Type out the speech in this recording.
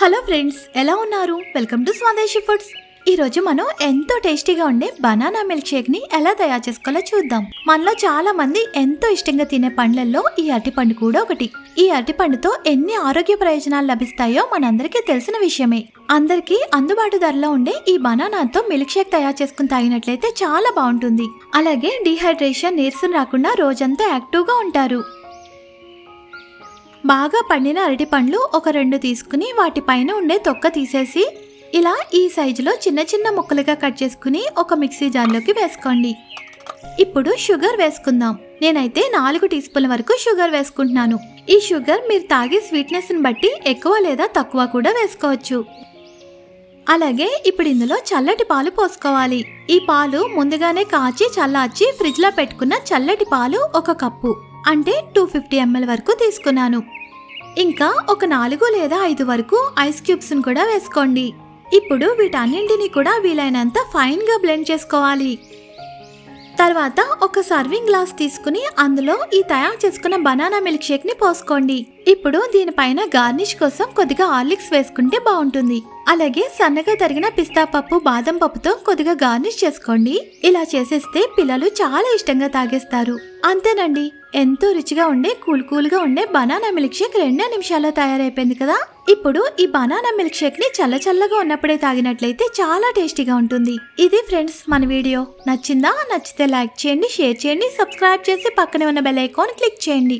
Hello friends, ఎలా ఉన్నారు? Welcome to స్వదేశీ ఫుడ్స్. ఈ రోజు మనం ఎంతో టేస్టీగా ఉండే బనానా మిల్క్ షేక్ ని ఎలా తయారు చేసుకోవాలో చూద్దాం. మనలో చాలా మంది ఎంతో ఇష్టంగా తినే పండ్లలో ఈ అరటిపండు కూడా ఒకటి. ఈ అరటిపండుతో ఎన్ని ఆరోగ్య ప్రయోజనాలు లభిస్తాయో మనందరికీ తెలిసిన విషయమే. అందరికీ అందుబాటు ధరలో ఉండే ఈ బనానాతో మిల్క్ షేక్ తయారు చేసుకుని తాగినట్లయితే చాలా బాగుంటుంది. అలాగే డీహైడ్రేషన్, నీరసం రాకుండా రోజంతా యాక్టివ్ గా ఉంటారు. బాగా పండిన అరటి పండ్లు ఒక 2 తీసుకుని వాటిపైన ఉండే తొక్క తీసేసి ఇలా ఈ సైజులో చిన్న చిన్న ముక్కలుగా కట్ చేసుకుని ఒక మిక్సీ జార్లోకి వేసుకోండి. ఇప్పుడు షుగర్ వేసుకుందాం. నేనైతే 4 టీ స్పూన్ల వరకు షుగర్ వేసుకుంటున్నాను. ఈ షుగర్ మీరు తాగే స్వీట్నెస్ని బట్టి ఎక్కువ లేదా తక్కువ కూడా వేసుకోవచ్చు. అలాగే ఇప్పుడు ఇందులో చల్లటి పాలు పోసుకోవాలి. ఈ పాలు ముందుగానే కాచి చల్లార్చి ఫ్రిడ్జ్లో పెట్టుకున్న చల్లటి పాలు 1 కప్పు, అంటే 250 ml వరకు తీసుకున్నాను. ఇంకా ఒక 4 లేదా 5 వరకు ఐస్ క్యూబ్స్ కూడా వేసుకోండి. ఇప్పుడు వీటన్నింటినీ కూడా వీలైనంత ఫైన్ గా బ్లెండ్ చేసుకోవాలి. తర్వాత ఒక సర్వింగ్ గ్లాస్ తీసుకుని అందులో ఈ తయారు చేసుకున్న బనానా మిల్క్ షేక్ ని పోసుకోండి. ఇప్పుడు దీనిపైన గార్నిష్ కోసం కొద్దిగా హార్లిక్స్ వేసుకుంటే బాగుంటుంది. అలాగే సన్నగా తరిగిన పిస్తా పప్పు, బాదం పప్పుతో కొద్దిగా గార్నిష్ చేసుకోండి. ఇలా చేసేస్తే పిల్లలు చాలా ఇష్టంగా తాగేస్తారు. అంతేనండి, ఎంతో రుచిగా ఉండే కూల్ గా ఉండే బనానా మిల్క్ షేక్ 2 నిమిషాల్లో తయారైపోయింది కదా. ఇప్పుడు ఈ బనానా మిల్క్ షేక్ ని చల్లగా ఉన్నప్పుడే తాగినట్లయితే చాలా టేస్టీగా ఉంటుంది. ఇది ఫ్రెండ్స్ మన వీడియో. నచ్చిందా? నచ్చితే లైక్ చేయండి, షేర్ చేయండి, సబ్స్క్రైబ్ చేసి పక్కనే ఉన్న బెల్ ఐకాన్ క్లిక్ చేయండి.